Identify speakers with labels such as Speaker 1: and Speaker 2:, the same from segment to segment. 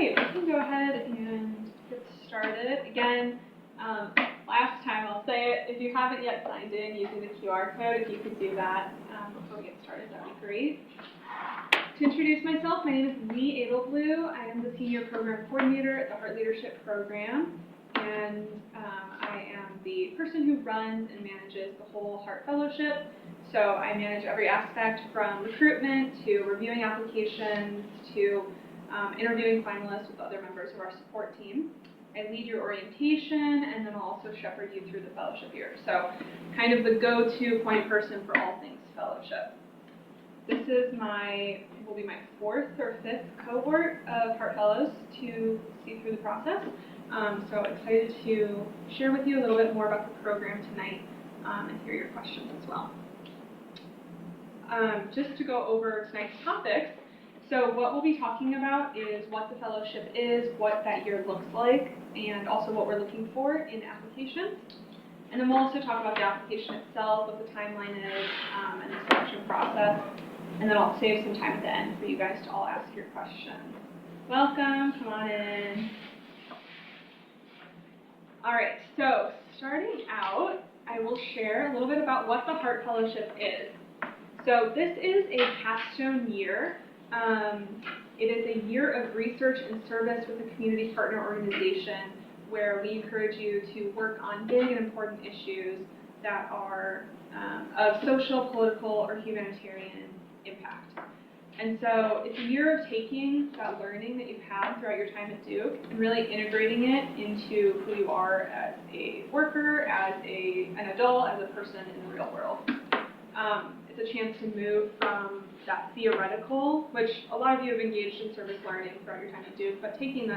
Speaker 1: right, we can go ahead and get started. Again, last time I'll say it, if you haven't yet signed in using the QR code, if you could do that before we get started, that would be great. To introduce myself, my name is Lee Adelblue. I am the Senior Program Coordinator at the Hart Leadership Program, and I am the person who runs and manages the whole Hart Fellowship. So I manage every aspect from recruitment to reviewing applications to interviewing finalists with other members of our support team. I lead your orientation, and then I'll also shepherd you through the fellowship year. So kind of the go-to point person for all things fellowship. This is will be my fourth or fifth cohort of Hart Fellows to see through the process. So excited to share with you a little bit more about the program tonight and hear your questions as well. Just to go over tonight's topics, so what we'll be talking about is what the fellowship is, what that year looks like, and also what we're looking for in applications. And then we'll also talk about the application itself, what the timeline is, and the selection process. And then I'll save some time at the end for you guys to all ask your questions. Welcome, come on in. All right, so starting out, I will share a little bit about what the Hart Fellowship is. So this is a capstone year. It is a year of research and service with a community partner organization where we encourage you to work on big and important issues that are of social, political, or humanitarian impact. And so it's a year of taking that learning that you've had throughout your time at Duke and really integrating it into who you are as a worker, as an adult, as a person in the real world. It's a chance to move from that theoretical, which a lot of you have engaged in service learning throughout your time at Duke, but taking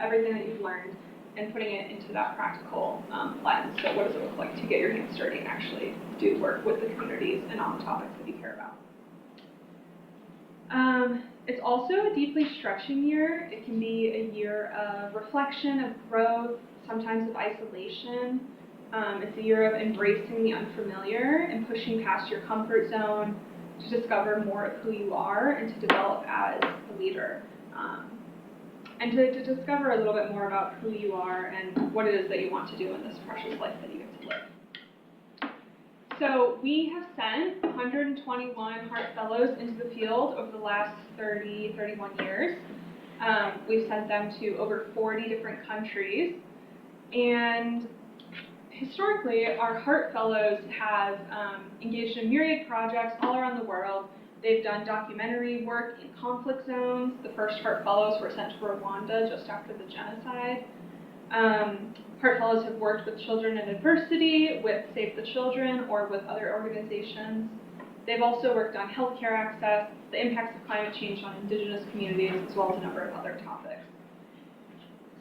Speaker 1: everything that you've learned and putting it into that practical lens. So what does it look like to get your hands dirty and actually do work with the communities and on the topics that you care about? It's also a deeply stretching year. It can be a year of reflection, of growth, sometimes of isolation. It's a year of embracing the unfamiliar and pushing past your comfort zone to discover more of who you are and to develop as a leader. And to discover a little bit more about who you are and what it is that you want to do in this precious life that you get to live. So we have sent 121 Hart Fellows into the field over the last 31 years. We've sent them to over 40 different countries. And historically, our Hart Fellows have engaged in myriad projects all around the world. They've done documentary work in conflict zones. The first Hart Fellows were sent to Rwanda just after the genocide. Hart Fellows have worked with children in adversity, with Save the Children, or with other organizations. They've also worked on healthcare access, the impacts of climate change on indigenous communities, as well as a number of other topics.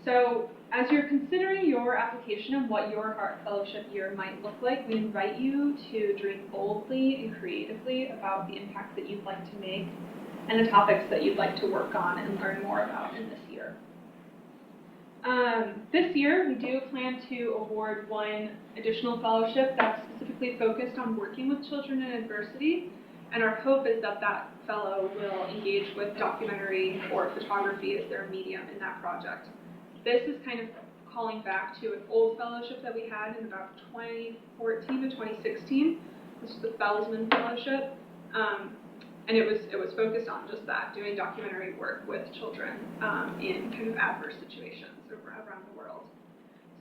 Speaker 1: So as you're considering your application and what your Hart Fellowship year might look like, we invite you to dream boldly and creatively about the impact that you'd like to make and the topics that you'd like to work on and learn more about in this year. This year, we do plan to award one additional fellowship that's specifically focused on working with children in adversity, and our hope is that that fellow will engage with documentary or photography as their medium in that project. This is kind of calling back to an old fellowship that we had in about 2014 to 2016. This is the Fellsman Fellowship, and it was focused on just that, doing documentary work with children in kind of adverse situations around the world.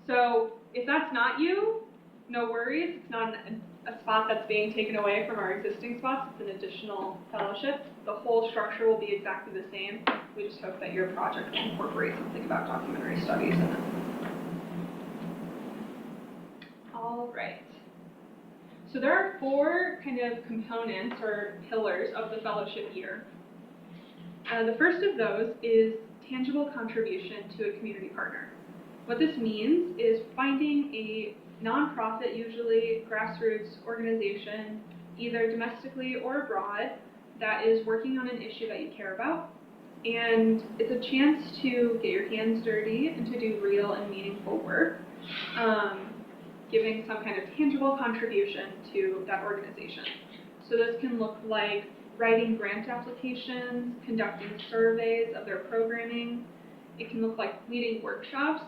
Speaker 1: So if that's not you, no worries. It's not a spot that's being taken away from our existing spots. It's an additional fellowship. The whole structure will be exactly the same. We just hope that your project will incorporate something about documentary studies in it. All right. So there are four kind of components or pillars of the fellowship year. The first of those is tangible contribution to a community partner. What this means is finding a nonprofit, usually grassroots organization, either domestically or abroad, that is working on an issue that you care about. And it's a chance to get your hands dirty and to do real and meaningful work, giving some kind of tangible contribution to that organization. So this can look like writing grant applications, conducting surveys of their programming. It can look like leading workshops,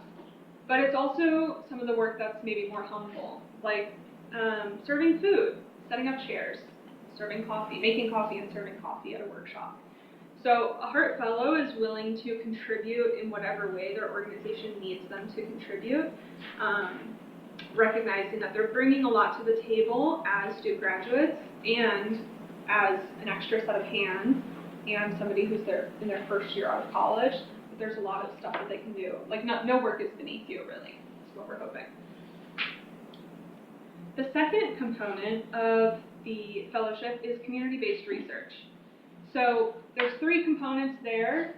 Speaker 1: but it's also some of the work that's maybe more humble, like serving food, setting up chairs, serving coffee, making coffee and serving coffee at a workshop. So a Hart Fellow is willing to contribute in whatever way their organization needs them to contribute, recognizing that they're bringing a lot to the table as do graduates and as an extra set of hands and somebody who's in their first year out of college. But there's a lot of stuff that they can do. Like no work is beneath you, really. That's what we're hoping. The second component of the fellowship is community-based research. So there's 3 components there.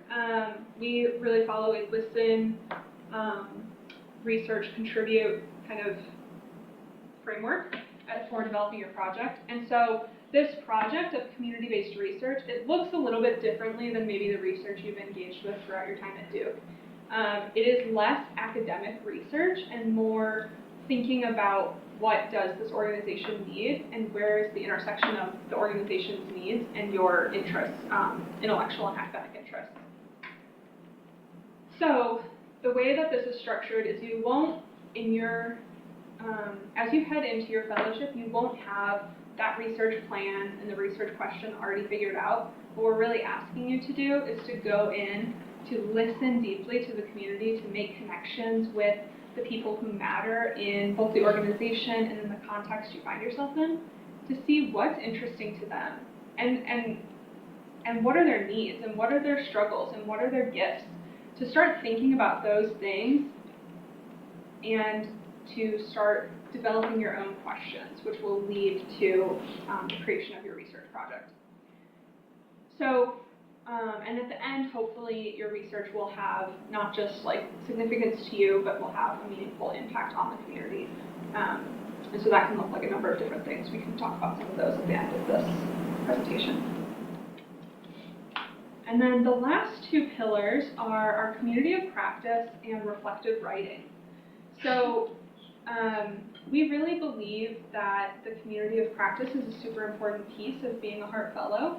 Speaker 1: We really follow a listen, research, contribute kind of framework for developing your project. And so this project of community-based research, it looks a little bit differently than maybe the research you've engaged with throughout your time at Duke. It is less academic research and more thinking about what does this organization need and where is the intersection of the organization's needs and your interests, intellectual and academic interests. So the way that this is structured is you won't, in your, as you head into your fellowship, you won't have that research plan and the research question already figured out. What we're really asking you to do is to go in, to listen deeply to the community, to make connections with the people who matter in both the organization and in the context you find yourself in, to see what's interesting to them and what are their needs and what are their struggles and what are their gifts, to start thinking about those things and to start developing your own questions, which will lead to the creation of your research project. So, and at the end, hopefully, your research will have not just like significance to you, but will have a meaningful impact on the community. And so that can look like a number of different things. We can talk about some of those at the end of this presentation. And then the last 2 pillars are our community of practice and reflective writing. So we really believe that the community of practice is a super important piece of being a Hart Fellow.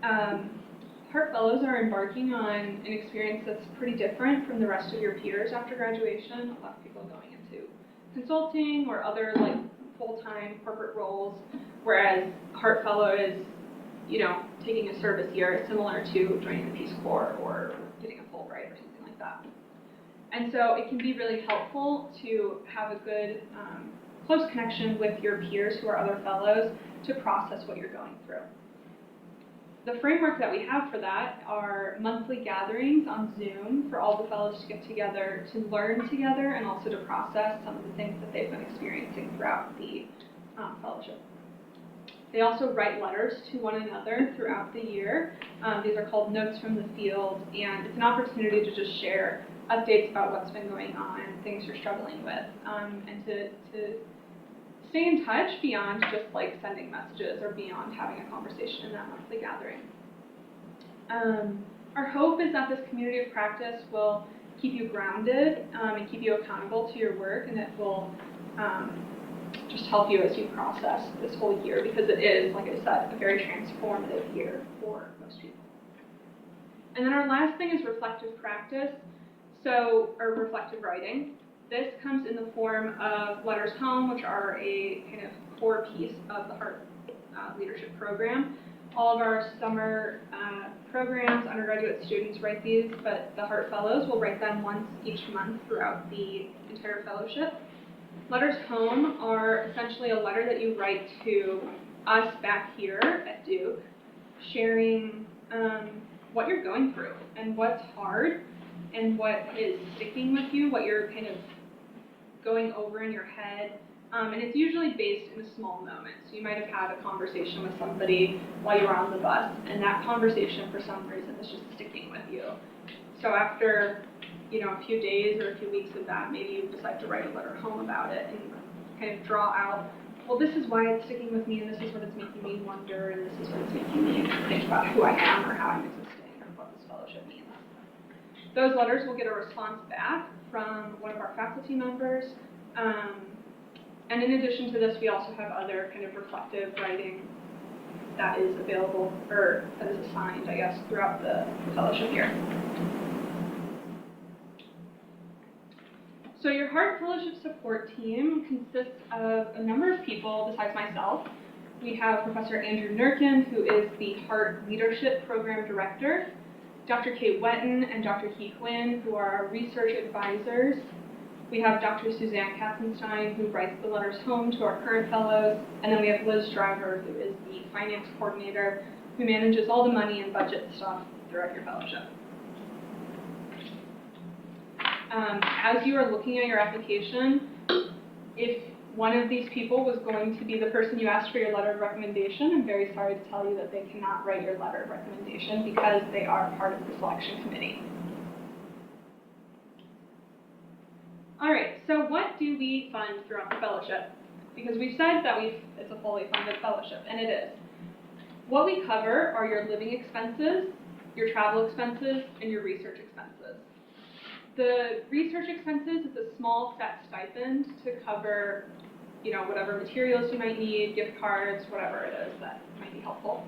Speaker 1: Hart Fellows are embarking on an experience that's pretty different from the rest of your peers after graduation. A lot of people are going into consulting or other like full-time corporate roles, whereas Hart Fellow is, taking a service year similar to joining the Peace Corps or getting a Fulbright or something like that. And so it can be really helpful to have a good, close connection with your peers who are other fellows to process what you're going through. The framework that we have for that are monthly gatherings on Zoom for all the fellows to get together to learn together and also to process some of the things that they've been experiencing throughout the fellowship. They also write letters to one another throughout the year. These are called Notes from the Field, and it's an opportunity to just share updates about what's been going on, things you're struggling with, and to stay in touch beyond just like sending messages or beyond having a conversation in that monthly gathering. Our hope is that this community of practice will keep you grounded and keep you accountable to your work, and it will just help you as you process this whole year, because it is, like I said, a very transformative year for most people. And then our last thing is reflective practice, or reflective writing. This comes in the form of letters home, which are a kind of core piece of the Hart Leadership Program. All of our summer programs, undergraduate students write these, but the Hart Fellows will write them once each month throughout the entire fellowship. Letters home are essentially a letter that you write to us back here at Duke, sharing what you're going through and what's hard and what is sticking with you, what you're kind of going over in your head. And it's usually based in a small moment. So you might have had a conversation with somebody while you were on the bus, and that conversation for some reason is just sticking with you. So after a few days or a few weeks of that, maybe you decide to write a letter home about it and kind of draw out, well, this is why it's sticking with me, and this is what it's making me wonder, and this is what it's making me think about who I am or how I'm existing or what this fellowship means. Those letters will get a response back from one of our faculty members. And in addition to this, we also have other kind of reflective writing that is available, or that is assigned, I guess, throughout the fellowship year. So your Hart Fellowship support team consists of a number of people besides myself. We have Professor Andrew Nurkin, who is the Hart Leadership Program Director, Dr. Kate Wetton and Dr. Heath Wynn, who are our research advisors. We have Dr. Suzanne Katzenstein, who writes the letters home to our current fellows, and then we have Liz Driver, who is the finance coordinator, who manages all the money and budget stuff throughout your fellowship. As you are looking at your application, if one of these people was going to be the person you asked for your letter of recommendation, I'm very sorry to tell you that they cannot write your letter of recommendation because they are part of the selection committee. All right, so what do we fund throughout the fellowship? Because we've said that it's a fully funded fellowship, and it is. What we cover are your living expenses, your travel expenses, and your research expenses. The research expenses is a small set stipend to cover, whatever materials you might need, gift cards, whatever it is that might be helpful,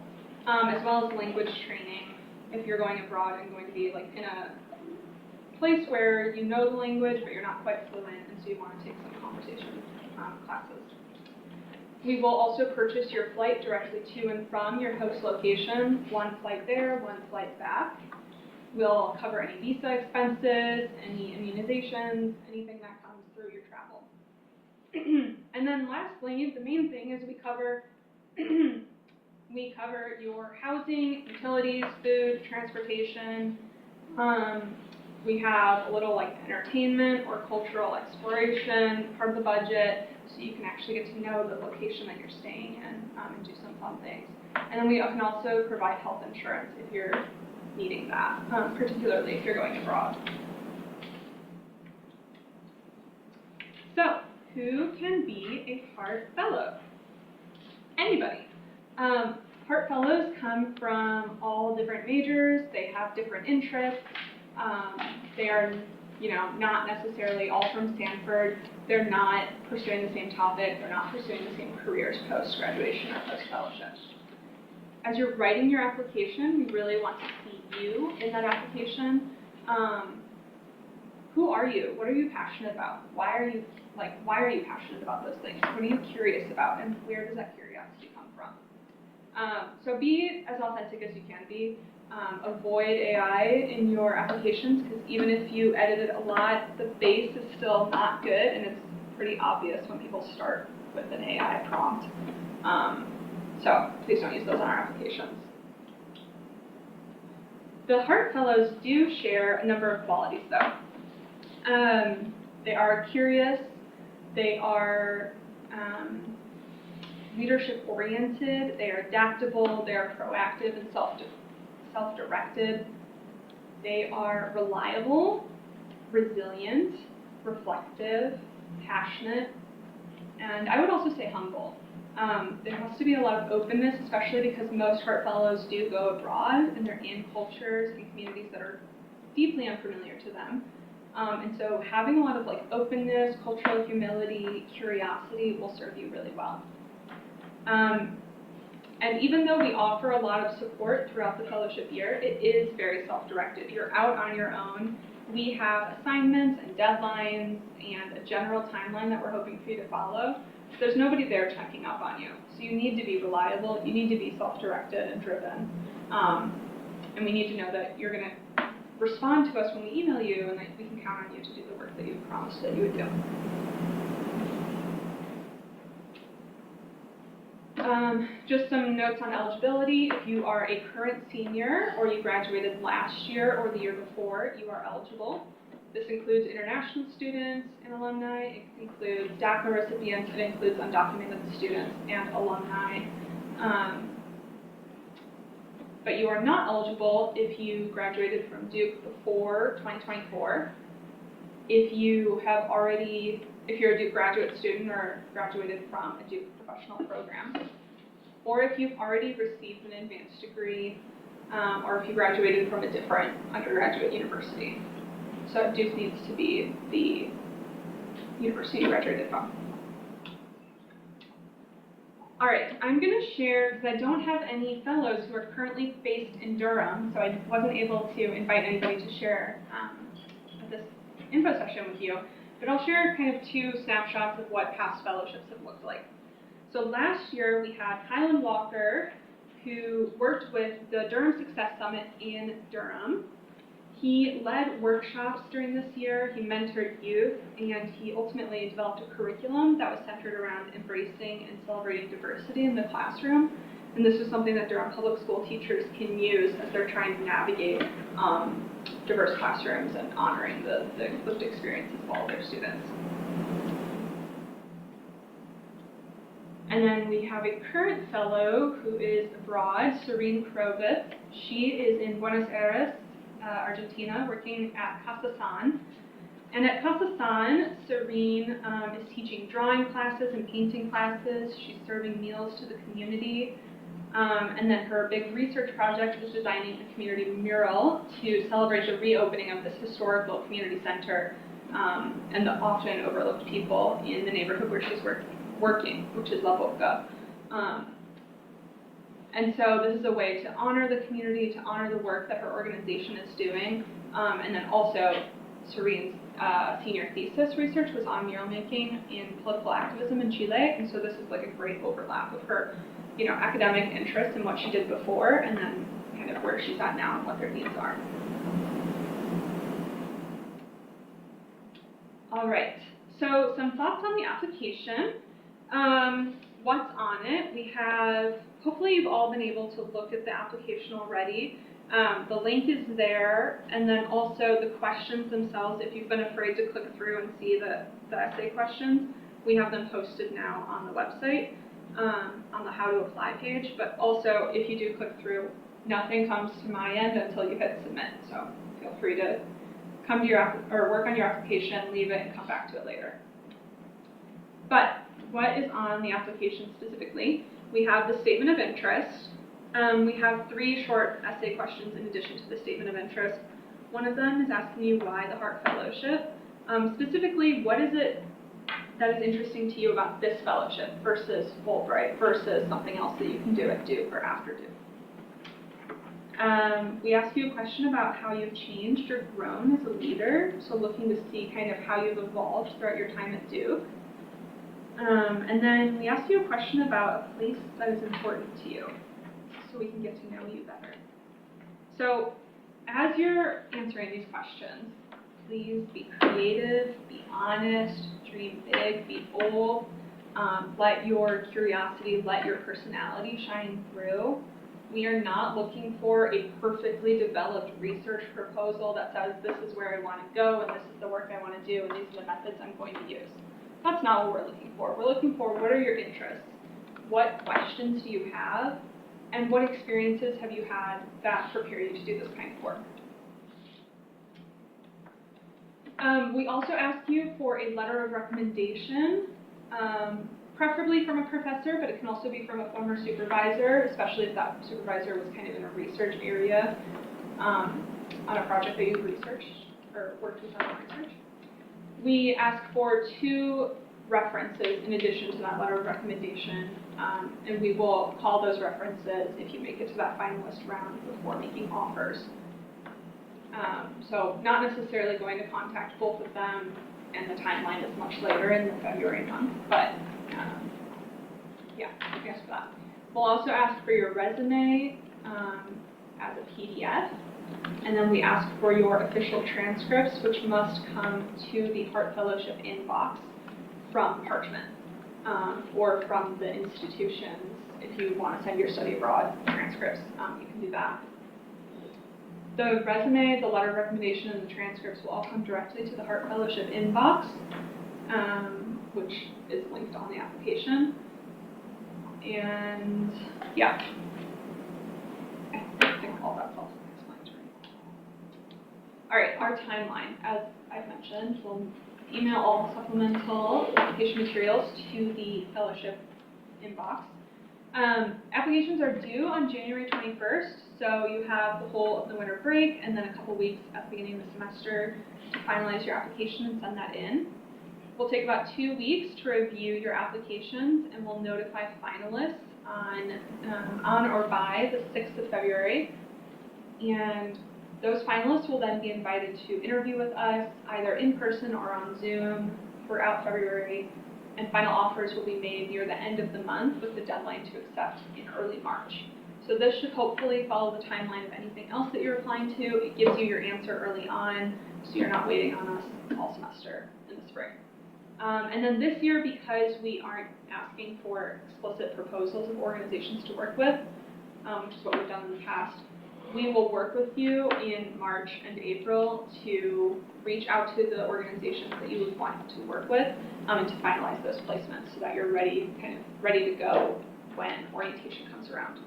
Speaker 1: as well as language training if you're going abroad and going to be in a place where you know the language but you're not quite fluent, and so you want to take some conversation classes. We will also purchase your flight directly to and from your host location, one flight there, one flight back. We'll cover any visa expenses, any immunizations, anything that comes through your travel. And then lastly, the main thing is we cover your housing, utilities, food, transportation. We have a little entertainment or cultural exploration part of the budget, so you can actually get to know the location that you're staying in and do some fun things. And then we can also provide health insurance if you're needing that, particularly if you're going abroad. So, who can be a Hart Fellow? Anybody. Hart Fellows come from all different majors. They have different interests. They are, not necessarily all from Stanford. They're not pursuing the same topic. They're not pursuing the same careers post-graduation or post-fellowship. As you're writing your application, we really want to see you in that application. Who are you? What are you passionate about? Why are you passionate about those things? What are you curious about, and where does that curiosity come from? So be as authentic as you can be. Avoid AI in your applications, because even if you edit it a lot, the base is still not good, and it's pretty obvious when people start with an AI prompt. So please don't use those on our applications. The Hart Fellows do share a number of qualities, though. They are curious, they are leadership-oriented, they are adaptable, they are proactive and self-directed, they are reliable, resilient, reflective, passionate, and I would also say humble. There has to be a lot of openness, especially because most Hart Fellows do go abroad and they're in cultures and communities that are deeply unfamiliar to them. And so having a lot of openness, cultural humility, curiosity will serve you really well. And even though we offer a lot of support throughout the fellowship year, it is very self-directed. You're out on your own. We have assignments and deadlines and a general timeline that we're hoping for you to follow. There's nobody there checking up on you. So you need to be reliable, you need to be self-directed and driven. And we need to know that you're going to respond to us when we email you, and that we can count on you to do the work that you promised that you would do. Just some notes on eligibility. If you are a current senior or you graduated last year or the year before, you are eligible. This includes international students and alumni, it includes DACA recipients, it includes undocumented students and alumni. But you are not eligible if you graduated from Duke before 2024. If you're a Duke graduate student or graduated from a Duke professional program, or if you've already received an advanced degree, or if you graduated from a different undergraduate university. So Duke needs to be the university you graduated from. All right, I'm going to share, because I don't have any fellows who are currently based in Durham, so I wasn't able to invite anybody to share at this info session with you. But I'll share kind of two snapshots of what past fellowships have looked like. So last year we had Kylan Walker, who worked with the Durham Success Summit in Durham. He led workshops during this year, he mentored youth, and he ultimately developed a curriculum that was centered around embracing and celebrating diversity in the classroom. And this is something that Durham Public School teachers can use as they're trying to navigate diverse classrooms and honoring the lived experiences of all their students. And then we have a current fellow who is abroad, Serene Krovitz. She is in Buenos Aires, Argentina, working at Casa San. And at Casa San, Serene is teaching drawing classes and painting classes. She's serving meals to the community. And then her big research project is designing a community mural to celebrate the reopening of this historical community center and the often overlooked people in the neighborhood where she's working, which is La Boca. And so this is a way to honor the community, to honor the work that her organization is doing, and then also Serene's senior thesis research was on mural making in political activism in Chile, and so this is like a great overlap of her, academic interest in what she did before, and then kind of where she's at now and what their needs are. All right, so some thoughts on the application. What's on it? We have, hopefully you've all been able to look at the application already. The link is there, and then also the questions themselves, if you've been afraid to click through and see the essay questions, we have them posted now on the website, on the how to apply page, but also if you do click through, nothing comes to my end until you hit submit, so feel free to come to your work on your application, leave it, and come back to it later. But what is on the application specifically? We have the statement of interest. We have 3 short essay questions in addition to the statement of interest. One of them is asking you why the Hart Fellowship. Specifically, what is it that is interesting to you about this fellowship versus Fulbright versus something else that you can do at Duke or after Duke? We ask you a question about how you've changed or grown as a leader, so looking to see kind of how you've evolved throughout your time at Duke. And then we ask you a question about a place that is important to you, so we can get to know you better. So as you're answering these questions, please be creative, be honest, dream big, be bold, let your curiosity, let your personality shine through. We are not looking for a perfectly developed research proposal that says this is where I want to go and this is the work I want to do and these are the methods I'm going to use. That's not what we're looking for. We're looking for what are your interests, what questions do you have, and what experiences have you had that prepare you to do this kind of work. We also ask you for a letter of recommendation, preferably from a professor, but it can also be from a former supervisor, especially if that supervisor was kind of in a research area on a project that you researched or worked with on research. We ask for 2 references in addition to that letter of recommendation, and we will call those references if you make it to that finalist round before making offers. So not necessarily going to contact both of them, and the timeline is much later in the February month, but yeah, yes for that. We'll also ask for your resume as a PDF, and then we ask for your official transcripts, which must come to the Hart Fellowship inbox from Parchment or from the institutions. If you want to send your study abroad transcripts, you can do that. The resume, the letter of recommendation, and the transcripts will all come directly to the Hart Fellowship inbox, which is linked on the application. And yeah, I think all that's self-explanatory. All right, our timeline, as I've mentioned, we'll email all the supplemental application materials to the fellowship inbox. Applications are due on January 21st, so you have the whole of the winter break and then a couple weeks at the beginning of the semester to finalize your application and send that in. We'll take about 2 weeks to review your applications, and we'll notify finalists on or by the 6th of February. And Those finalists will then be invited to interview with us, either in person or on Zoom throughout February, and final offers will be made near the end of the month with the deadline to accept in early March. So this should hopefully follow the timeline of anything else that you're applying to. It gives you your answer early on, so you're not waiting on us all semester in the spring. And then this year, because we aren't asking for explicit proposals of organizations to work with, which is what we've done in the past, we will work with you in March and April to reach out to the organizations that you would want to work with and to finalize those placements so that you're ready to go when orientation comes around.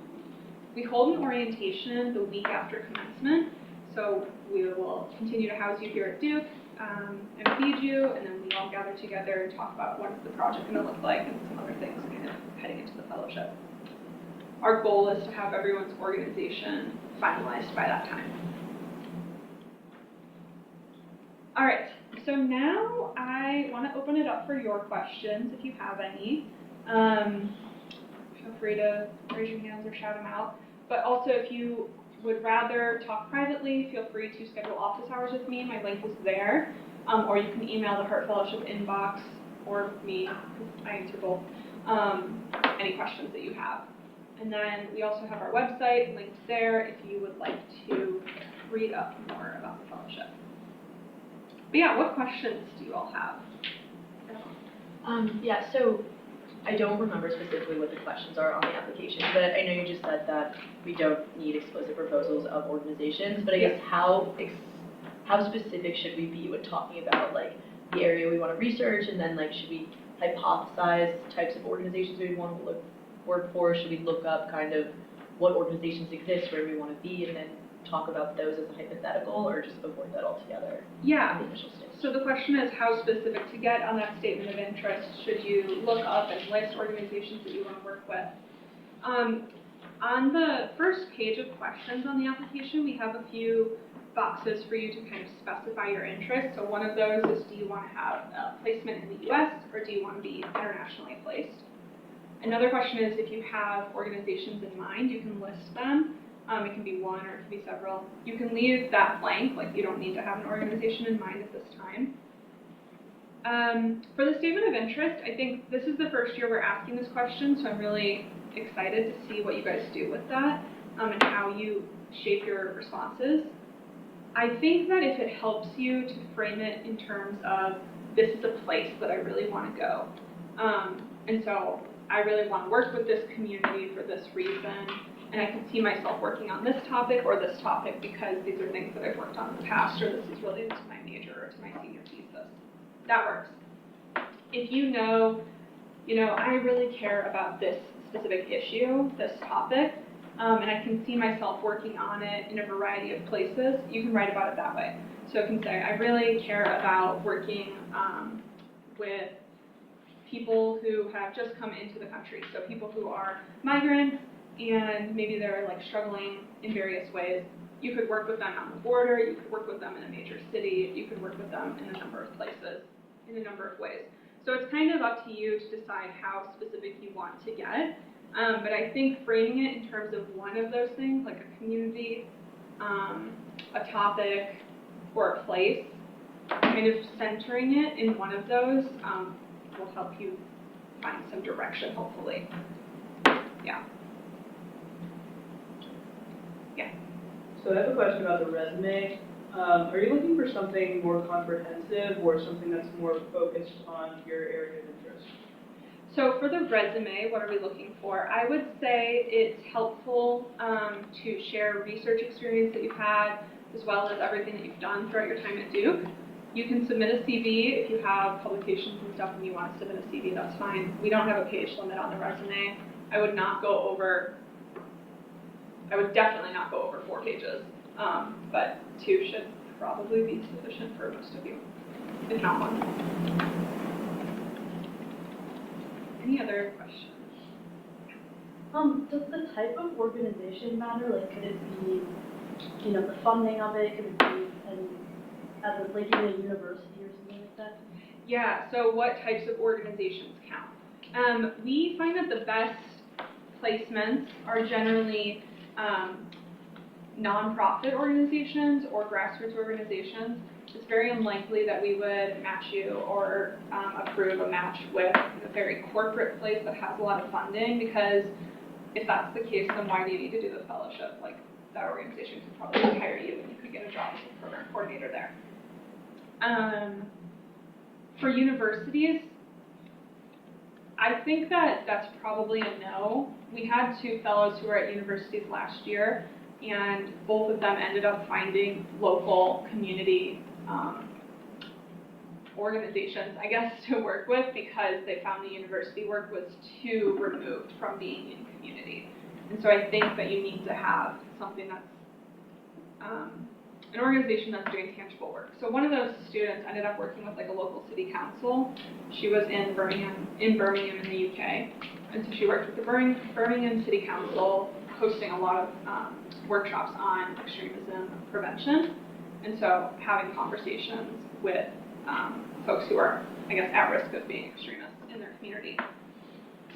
Speaker 1: We hold an orientation the week after commencement, so we will continue to house you here at Duke and feed you, and then we all gather together and talk about what is the project going to look like and some other things kind of heading into the fellowship. Our goal is to have everyone's organization finalized by that time. All right, so now I want to open it up for your questions if you have any. Feel free to raise your hands or shout them out. But also, if you would rather talk privately, feel free to schedule office hours with me. My link is there. Or you can email the Hart Fellowship inbox or me, because I answer both, any questions that you have. And then we also have our website linked there if you would like to read up more about the fellowship. But yeah, what questions do you all have?
Speaker 2: Yeah, so I don't remember specifically what the questions are on the application, but I know you just said that we don't need explicit proposals of organizations, but I guess how specific should we be when talking about like the area we want to research, and then like should we hypothesize types of organizations we want to work for? Should we look up kind of what organizations exist, where we want to be, and then talk about those as a hypothetical, or just avoid that altogether?
Speaker 1: Yeah.
Speaker 2: In the initial stage?
Speaker 1: So the question is how specific to get on that statement of interest. Should you look up and list organizations that you want to work with? On the first page of questions on the application, we have a few boxes for you to kind of specify your interest. So one of those is, do you want to have a placement in the U.S. or do you want to be internationally placed? Another question is, if you have organizations in mind, you can list them. It can be one or it can be several. You can leave that blank, like you don't need to have an organization in mind at this time. For the statement of interest, I think this is the first year we're asking this question, so I'm really excited to see what you guys do with that and how you shape your responses. I think that if it helps you to frame it in terms of, this is a place that I really want to go, and so I really want to work with this community for this reason, and I can see myself working on this topic or this topic because these are things that I've worked on in the past, or this is related to my major or to my senior thesis. That works. If you know, I really care about this specific issue, this topic, and I can see myself working on it in a variety of places, you can write about it that way. So you can say, I really care about working with people who have just come into the country, so people who are migrants, and maybe they're like struggling in various ways. You could work with them on the border, you could work with them in a major city, you could work with them in a number of places, in a number of ways. So it's kind of up to you to decide how specific you want to get, but I think framing it in terms of one of those things, like a community, a topic, or a place, kind of centering it in one of those will help you find some direction, hopefully. Yeah.
Speaker 3: So I have a question about the resume. Are you looking for something more comprehensive or something that's more focused on your area of interest?
Speaker 1: So for the resume, what are we looking for? I would say it's helpful to share research experience that you've had, as well as everything that you've done throughout your time at Duke. You can submit a CV if you have publications and stuff and you want to submit a CV, that's fine. We don't have a page limit on the resume. I would definitely not go over 4 pages, but 2 should probably be sufficient for most of you, if not 1. Any other questions?
Speaker 4: Does the type of organization matter? Like, could it be, the funding of it? Could it be like in a university or something like that?
Speaker 1: Yeah, so what types of organizations count? We find that the best placements are generally nonprofit organizations or grassroots organizations, it's very unlikely that we would match you or approve a match with a very corporate place that has a lot of funding, because if that's the case, then why do you need to do the fellowship? Like, that organization could probably hire you and you could get a job as a program coordinator there. For universities, I think that that's probably a no. We had 2 fellows who were at universities last year, and both of them ended up finding local community organizations, I guess, to work with, because they found the university work was too removed from being in community. And so I think that you need to have something that's an organization that's doing tangible work. So one of those students ended up working with like a local city council. She was in Birmingham in the UK, and so she worked with the Birmingham City Council, hosting a lot of workshops on extremism prevention, and so having conversations with folks who are, I guess, at risk of being extremists in their community.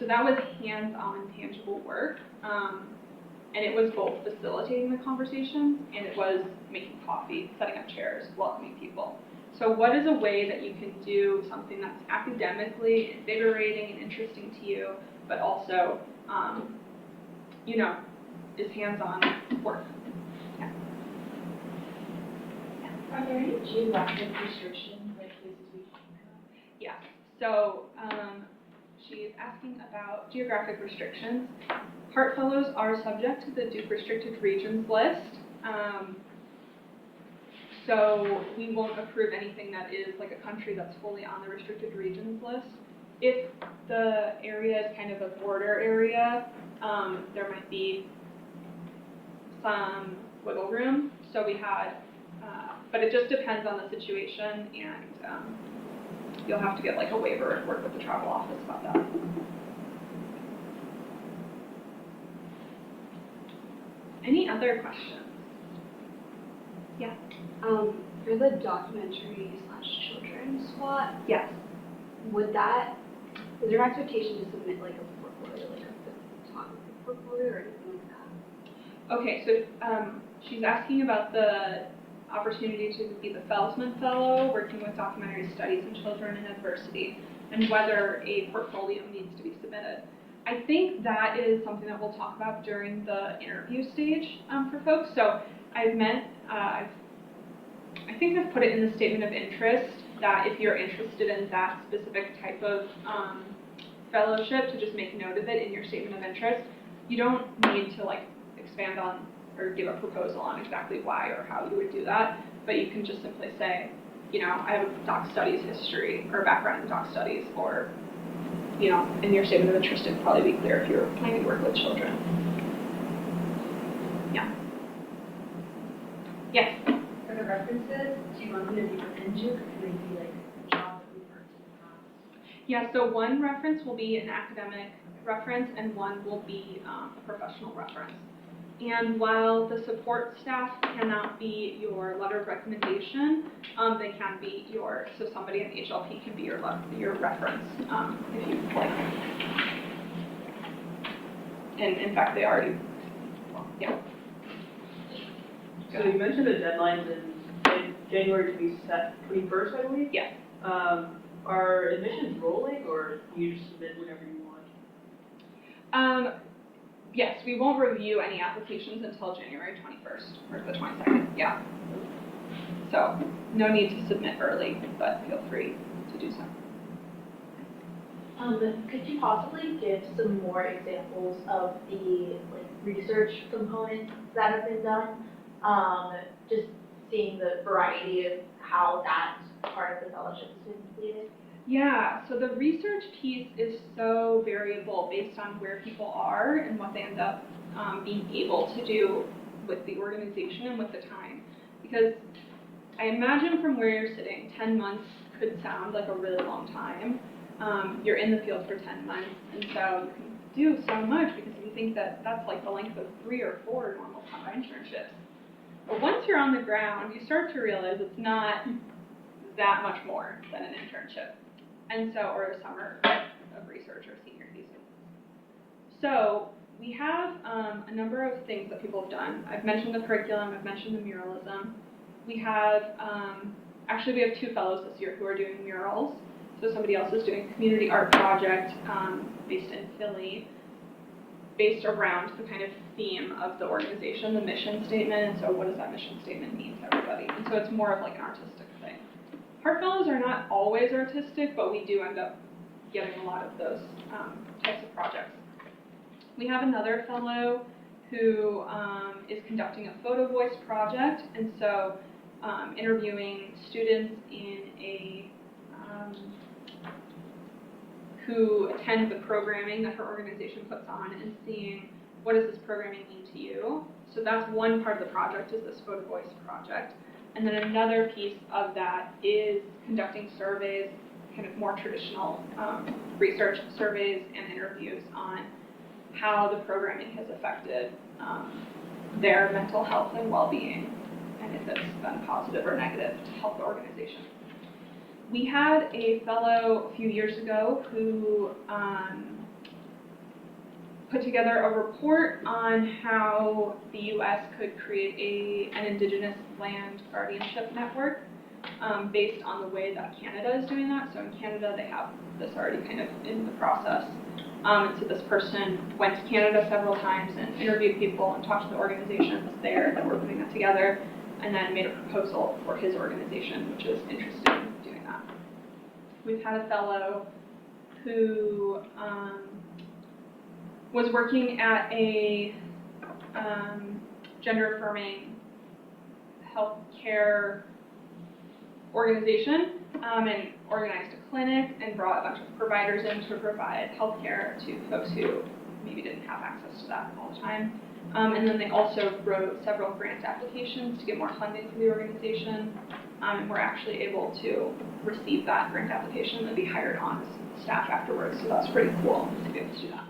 Speaker 1: So that was hands-on, tangible work. And it was both facilitating the conversations, and it was making coffee, setting up chairs, welcoming people. So what is a way that you can do something that's academically invigorating and interesting to you, but also, you know, is hands-on work? Yeah.
Speaker 5: Are there any geographic restrictions, like places we can't go?
Speaker 1: Yeah. So she's asking about geographic restrictions. Hart Fellows are subject to the Duke Restricted Regions list. So we won't approve anything that is like a country that's fully on the Restricted Regions list. If the area is kind of a border area, there might be some wiggle room. So we had, but it just depends on the situation, and you'll have to get like a waiver and work with the travel office about that. Any other questions? Yeah.
Speaker 6: For the documentary/children's SWAT,
Speaker 1: Yes.
Speaker 6: is there an expectation to submit like a portfolio, like a photography portfolio or anything like that?
Speaker 1: Okay, so she's asking about the opportunity to be the Felsman Fellow, working with documentary studies in children in adversity, and whether a portfolio needs to be submitted. I think that is something that we'll talk about during the interview stage for folks. So I think I've put it in the statement of interest that if you're interested in that specific type of fellowship, to just make note of it in your statement of interest. You don't need to like expand on or give a proposal on exactly why or how you would do that, but you can just simply say, you know, I have a doc studies history or background in doc studies, or, you know, in your statement of interest, it'd probably be clear if you're planning to work with children. Yeah. Yes?
Speaker 4: For the references, do you want them to be within Duke, or can they be like a job that we've worked in the past?
Speaker 1: Yeah, so one reference will be an academic reference and one will be a professional reference. And while the support staff cannot be your letter of recommendation, they can be so somebody in HLP can be your reference if you like. And in fact, they already, well, yeah.
Speaker 3: So you mentioned the deadlines in January 21st, I believe?
Speaker 1: Yes.
Speaker 3: Are admissions rolling, or can you just submit whenever you want?
Speaker 1: Yes, we won't review any applications until January 21st or the 22nd, yeah. So no need to submit early, but feel free to do so.
Speaker 5: Could you possibly give some more examples of the research components that have been done? Just seeing the variety of how that part of the fellowship has been completed.
Speaker 1: Yeah, so the research piece is so variable based on where people are and what they end up being able to do with the organization and with the time. Because I imagine from where you're sitting, 10 months could sound like a really long time. You're in the field for 10 months, and so you can do so much because you think that that's like the length of 3 or 4 normal internships. But once you're on the ground, you start to realize it's not that much more than an internship. And so, or a summer of research or senior thesis. So we have a number of things that people have done. I've mentioned the curriculum, I've mentioned the muralism. We have, actually we have 2 fellows this year who are doing murals. So somebody else is doing a community art project based in Philly, based around the kind of theme of the organization, the mission statement, and so what does that mission statement mean to everybody? And so it's more of like an artistic thing. Hart Fellows are not always artistic, but we do end up getting a lot of those types of projects. We have another fellow who is conducting a photo voice project, and so interviewing students in a who attend the programming that her organization puts on and seeing what does this programming mean to you. So that's one part of the project, is this photo voice project. And then another piece of that is conducting surveys, kind of more traditional research surveys and interviews on how the programming has affected their mental health and well-being, and if it's been positive or negative to help the organization. We had a fellow a few years ago who put together a report on how the U.S. could create an indigenous land guardianship network based on the way that Canada is doing that. So in Canada, they have this already kind of in the process. And so this person went to Canada several times and interviewed people and talked to the organizations there that were putting that together, and then made a proposal for his organization, which is interested in doing that. We've had a fellow who was working at a gender-affirming healthcare organization and organized a clinic and brought a bunch of providers in to provide healthcare to folks who maybe didn't have access to that all the time. And then they also wrote several grant applications to get more funding for the organization, and were actually able to receive that grant application and be hired on as staff afterwards, so that's pretty cool to be able to do that.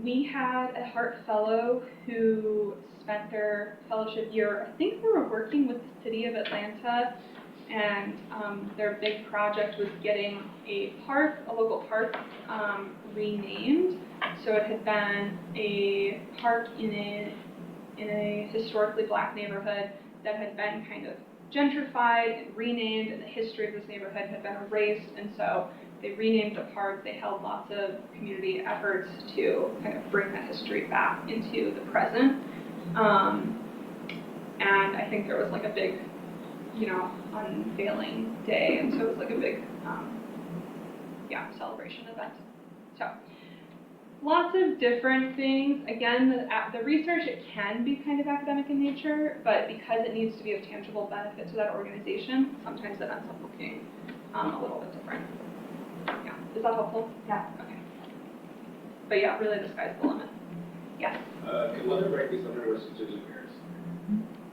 Speaker 1: We had a Hart Fellow who spent their fellowship year, I think they were working with the city of Atlanta, and their big project was getting a park, a local park, renamed. So it had been a park in a historically black neighborhood that had been kind of gentrified and renamed, and the history of this neighborhood had been erased, and so they renamed the park. They held lots of community efforts to kind of bring that history back into the present. And I think there was like a big, unveiling day, and so it was like a big, celebration event. So lots of different things. Again, the research, it can be kind of academic in nature, but because it needs to be of tangible benefit to that organization, sometimes it ends up looking a little bit different. Yeah, is that helpful?
Speaker 6: Yeah.
Speaker 1: Okay. But yeah, really the sky's the limit. Yes?
Speaker 7: Could letter write be somebody who works in student affairs?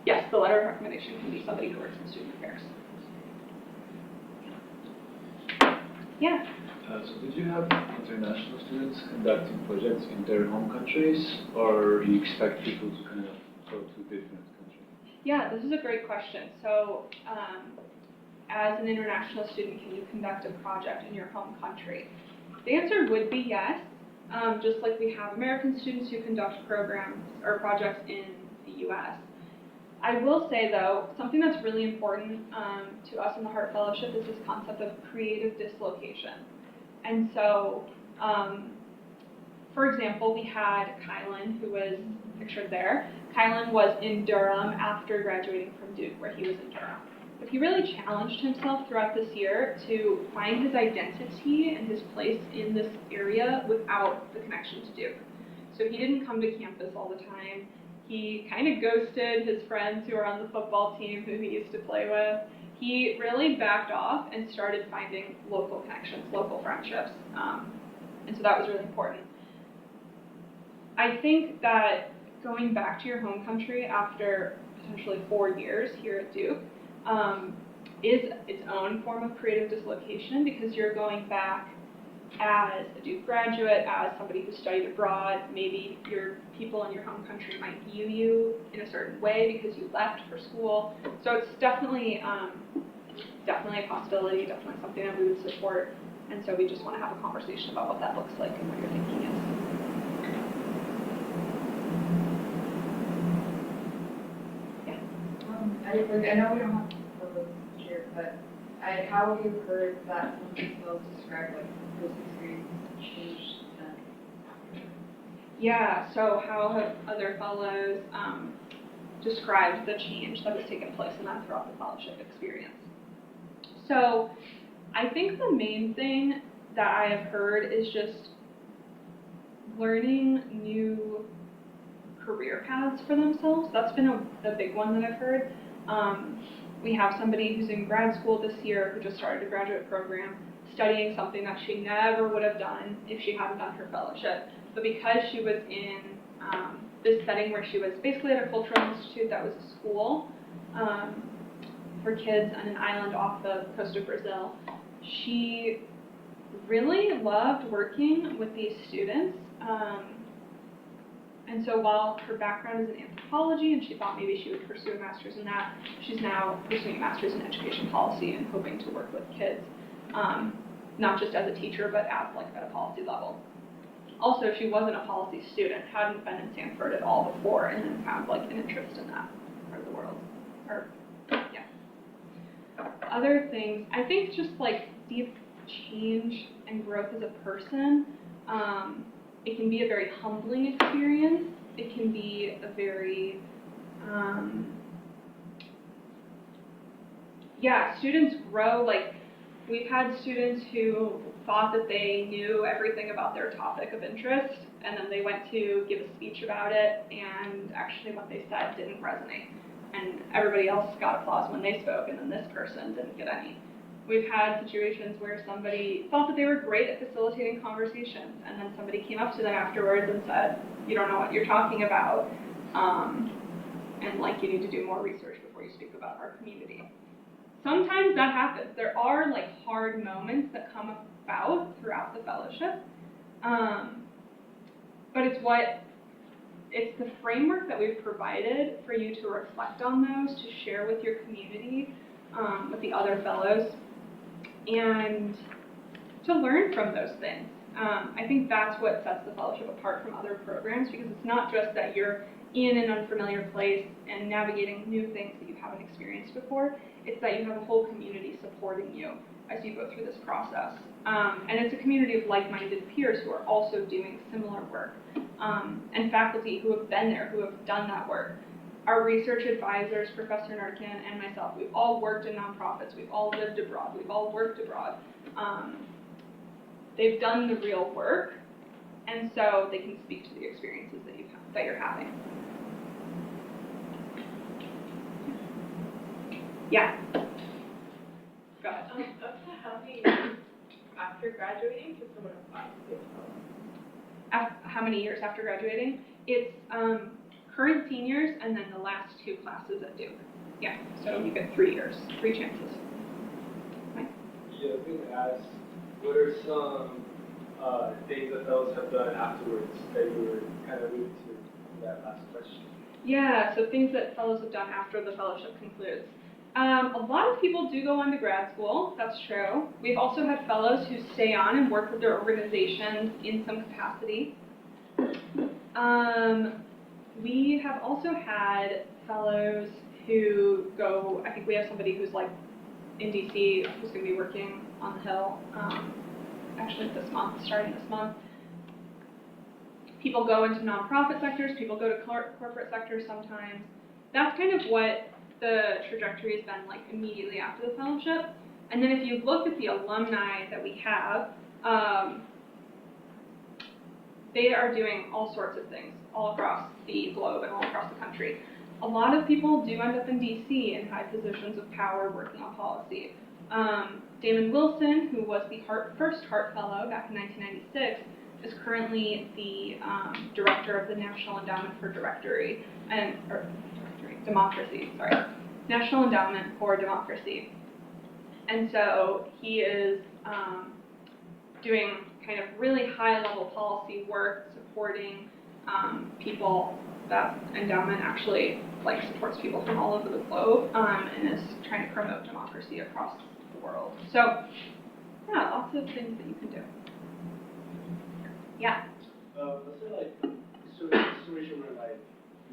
Speaker 1: Yes, the letter of recommendation can be somebody who works in student affairs. Yeah.
Speaker 8: So did you have international students conducting projects in their home countries, or you expect people to kind of go to different countries?
Speaker 1: Yeah, this is a great question. So, as an international student, can you conduct a project in your home country? The answer would be yes, just like we have American students who conduct programs or projects in the U.S. I will say, though, something that's really important to us in the Hart Fellowship is this concept of creative dislocation. And so, for example, we had Kylan, who was pictured there. Kylan was in Durham after graduating from Duke, where he was in Durham. But he really challenged himself throughout this year to find his identity and his place in this area without the connection to Duke. So he didn't come to campus all the time. He kind of ghosted his friends who were on the football team who he used to play with. He really backed off and started finding local connections, local friendships. And so that was really important. I think that going back to your home country after potentially 4 years here at Duke is its own form of creative dislocation, because you're going back as a Duke graduate, as somebody who studied abroad. Maybe your people in your home country might view you in a certain way because you left for school. So it's definitely a possibility, definitely something that we would support And so we just want to have a conversation about what that looks like and what your thinking is.
Speaker 9: I know we don't have to go here, but how have you heard that some people describe like those experiences changed them after?
Speaker 1: Yeah, so how have other fellows described the change that has taken place in them throughout the fellowship experience? So I think the main thing that I have heard is just learning new career paths for themselves. That's been a big one that I've heard. We have somebody who's in grad school this year who just started a graduate program studying something that she never would have done if she hadn't done her fellowship. But because she was in this setting where she was basically at a cultural institute that was a school for kids on an island off the coast of Brazil, she really loved working with these students. And so while her background is in anthropology and she thought maybe she would pursue a master's in that, she's now pursuing a master's in education policy and hoping to work with kids, not just as a teacher, but at a policy level. Also, she wasn't a policy student, hadn't been in Stanford at all before, and then found an interest in that part of the world. Other things, I think just deep change and growth as a person. It can be a very humbling experience. It can be a very, students grow. We've had students who thought that they knew everything about their topic of interest, and then they went to give a speech about it, and actually what they said didn't resonate. And everybody else got applause when they spoke, and then this person didn't get any. We've had situations where somebody thought that they were great at facilitating conversations, and then somebody came up to them afterwards and said, you don't know what you're talking about, and you need to do more research before you speak about our community. Sometimes that happens. There are hard moments that come about throughout the fellowship, but it's the framework that we've provided for you to reflect on those, to share with your community, with the other fellows, and to learn from those things. I think that's what sets the fellowship apart from other programs, because it's not just that you're in an unfamiliar place and navigating new things that you haven't experienced before. It's that you have a whole community supporting you as you go through this process. And it's a community of like-minded peers who are also doing similar work, and faculty who have been there, who have done that work. Our research advisors, Professor Narkin and myself, we've all worked in nonprofits, we've all lived abroad, we've all worked abroad. They've done the real work, and so they can speak to the experiences that you're having. Yeah. Go ahead.
Speaker 2: Up to how many years after graduating can someone apply to be a fellow?
Speaker 1: How many years after graduating? It's current seniors and then the last 2 classes at Duke. Yeah, so you get 3 years, 3 chances. Mike?
Speaker 10: Yeah, I was going to ask, what are some things that fellows have done afterwards that you were kind of alluding to in that last question?
Speaker 1: Yeah, so things that fellows have done after the fellowship concludes. A lot of people do go on to grad school, that's true. We've also had fellows who stay on and work with their organizations in some capacity. We have also had fellows who go, I think we have somebody who's in DC who's going to be working on the Hill, actually starting this month. People go into nonprofit sectors, people go to corporate sectors sometimes. That's kind of what the trajectory has been immediately after the fellowship. And then if you look at the alumni that we have, they are doing all sorts of things all across the globe and all across the country. A lot of people do end up in DC in high positions of power working on policy. Damon Wilson, who was the first Hart Fellow back in 1996, is currently the director of the National Endowment for Democracy, National Endowment for Democracy. And so he is doing kind of really high-level policy work, supporting people. That endowment actually supports people from all over the globe, and is trying to promote democracy across the world. So Yeah, lots of things that you can do. Yeah.
Speaker 7: Let's say like, situation where like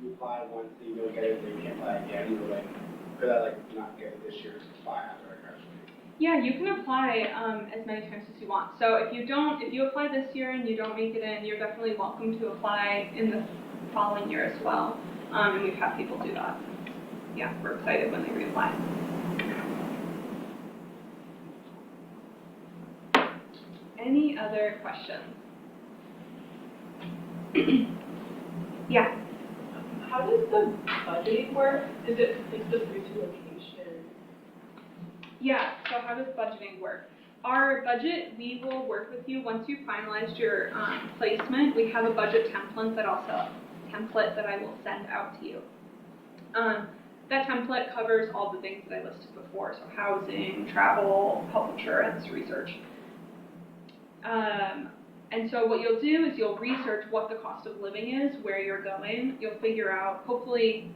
Speaker 7: you apply once and you don't get it, then you can't apply again, or like, could I like not get it this year, just apply after I graduate?
Speaker 1: Yeah, you can apply as many times as you want. So if you apply this year and you don't make it in, you're definitely welcome to apply in the following year as well. And we've had people do that. Yeah, we're excited when they reapply. Any other questions? Yeah.
Speaker 2: How does the budgeting work? Is it just due to location?
Speaker 1: Yeah, so how does budgeting work? Our budget, we will work with you once you've finalized your placement. We have a budget template that I will send out to you. That template covers all the things that I listed before, so housing, travel, health insurance, research. And so what you'll do is you'll research what the cost of living is, where you're going. You'll figure out, hopefully,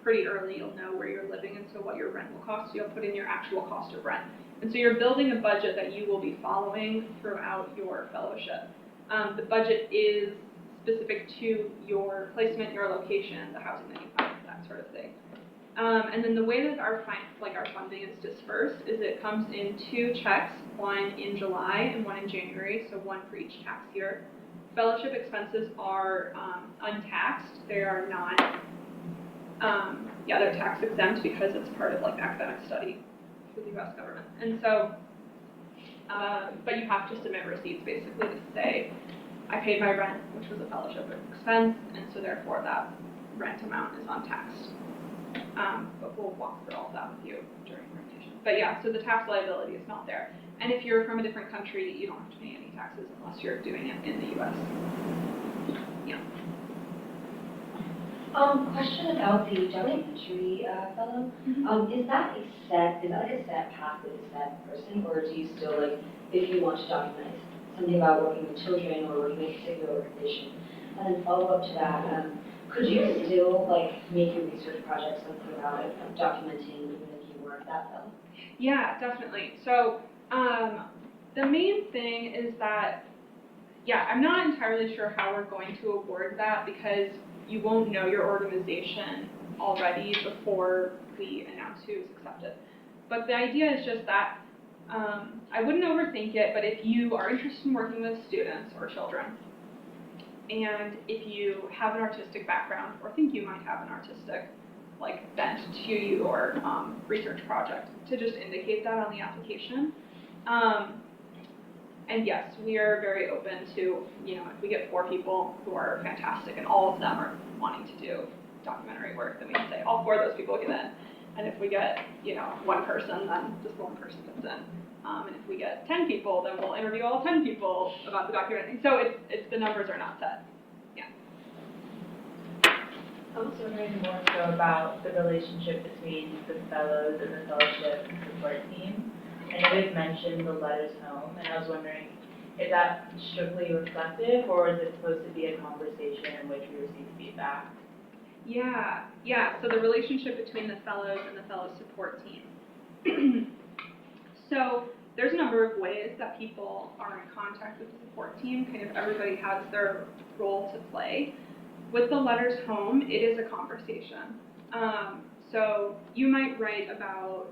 Speaker 1: pretty early you'll know where you're living and so what your rent will cost. So you'll put in your actual cost of rent. And so you're building a budget that you will be following throughout your fellowship. The budget is specific to your placement, your location, the housing that you find, that sort of thing. And then the way that our funding is dispersed is it comes in 2 checks, one in July and one in January, so one for each tax year. Fellowship expenses are untaxed. They are not, they're tax exempt because it's part of like academic study for the U.S. government. And so, but you have to submit receipts basically to say, I paid my rent, which was a fellowship expense, and so therefore that rent amount is untaxed. But we'll walk through all of that with you during orientation. But yeah, so the tax liability is not there. And if you're from a different country, you don't have to pay any taxes unless you're doing it in the U.S. Yeah.
Speaker 11: Question about the documentary fellow. Is that like a set path with a set person, or do you still like, if you want to document something about working with children or working with a particular organization, and then follow up to that, could you still like make your research project something about it, documenting even if you weren't that fellow?
Speaker 1: Yeah, definitely. So the main thing is that, I'm not entirely sure how we're going to award that because you won't know your organization already before we announce who's accepted. But the idea is just that I wouldn't overthink it, but if you are interested in working with students or children, and if you have an artistic background or think you might have an artistic bent to your research project, to just indicate that on the application. And yes, we are very open to, if we get 4 people who are fantastic and all of them are wanting to do documentary work, then we can say all 4 of those people get in. And if we get, 1 person, then just 1 person gets in. And if we get 10 people, then we'll interview all 10 people about the documentary. So it's the numbers are not set. Yeah.
Speaker 2: I was wondering more so about the relationship between the fellows and the fellowship support team. I know they've mentioned the letters home, and I was wondering, is that strictly reflective, or is it supposed to be a conversation in which we receive feedback?
Speaker 1: Yeah. So the relationship between the fellows and the fellow support team. So there's a number of ways that people are in contact with the support team. Kind of everybody has their role to play. With the letters home, it is a conversation. So you might write about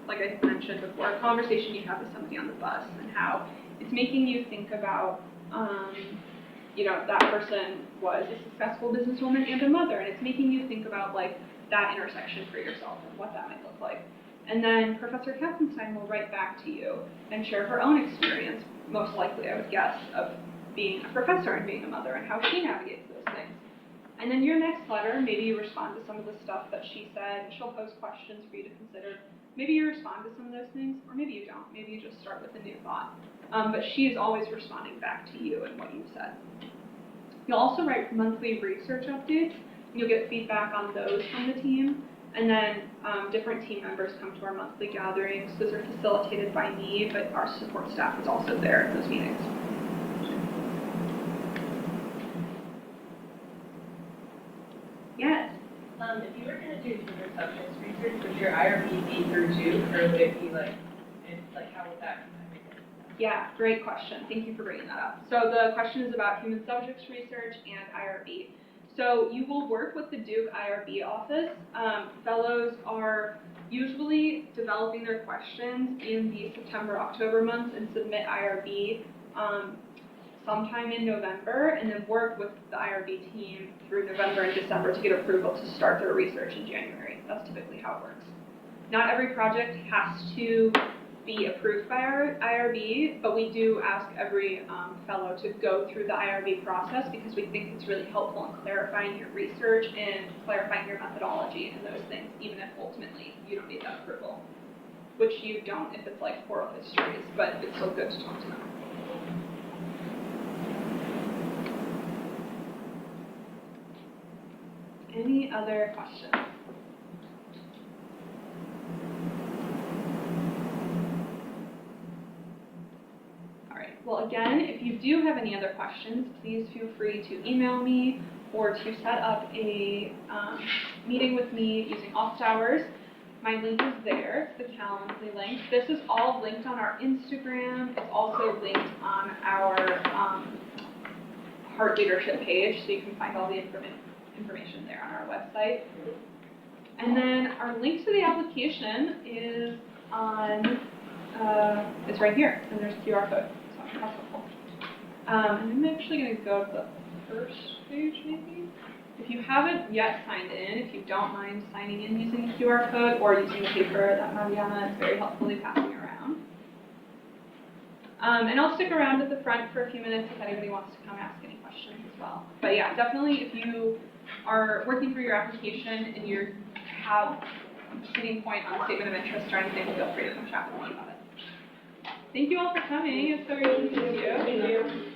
Speaker 1: like I mentioned before, a conversation you have with somebody on the bus and how it's making you think about, that person was a successful businesswoman and a mother, and it's making you think about that intersection for yourself and what that might look like. And then Professor Katzenstein will write back to you and share her own experience, most likely I would guess, of being a professor and being a mother and how she navigates those things. And then your next letter, maybe you respond to some of the stuff that she said, and she'll pose questions for you to consider. Maybe you respond to some of those things, or maybe you don't. Maybe you just start with a new thought. But she is always responding back to you and what you've said. You'll also write monthly research updates. You'll get feedback on those from the team. And then different team members come to our monthly gatherings. Those are facilitated by me, but our support staff is also there at those meetings. Yes?
Speaker 2: If you were going to do human subjects research, would your IRB be through Duke, or would it be like, how would that?
Speaker 1: Yeah, great question. Thank you for bringing that up. So the question is about human subjects research and IRB. So you will work with the Duke IRB office. Fellows are usually developing their questions in the September-October months and submit IRB sometime in November, and then work with the IRB team through November and December to get approval to start their research in January. That's typically how it works. Not every project has to be approved by our IRB, but we do ask every fellow to go through the IRB process because we think it's really helpful in clarifying your research and clarifying your methodology and those things, even if ultimately you don't need that approval, which you don't if it's like oral histories, but it's still good to talk to them. Any other questions? Well, again, if you do have any other questions, please feel free to email me or to set up a meeting with me using office hours. My link is there, the Calendly link. This is all linked on our Instagram. It's also linked on our Hart leadership page, so you can find all the information there on our website. And then our link to the application is on, it's right here, and there's a QR code. That's helpful. And I'm actually going to go to the first page, maybe. If you haven't yet signed in, if you don't mind signing in using the QR code or using the paper that Mariana is very helpfully passing around. And I'll stick around at the front for a few minutes if anybody wants to come ask any questions as well. But yeah, definitely if you are working through your application and you have a hitting point on a statement of interest or anything, feel free to come chat with me about it. Thank you all for coming. It's so great to meet you.
Speaker 3: Thank you.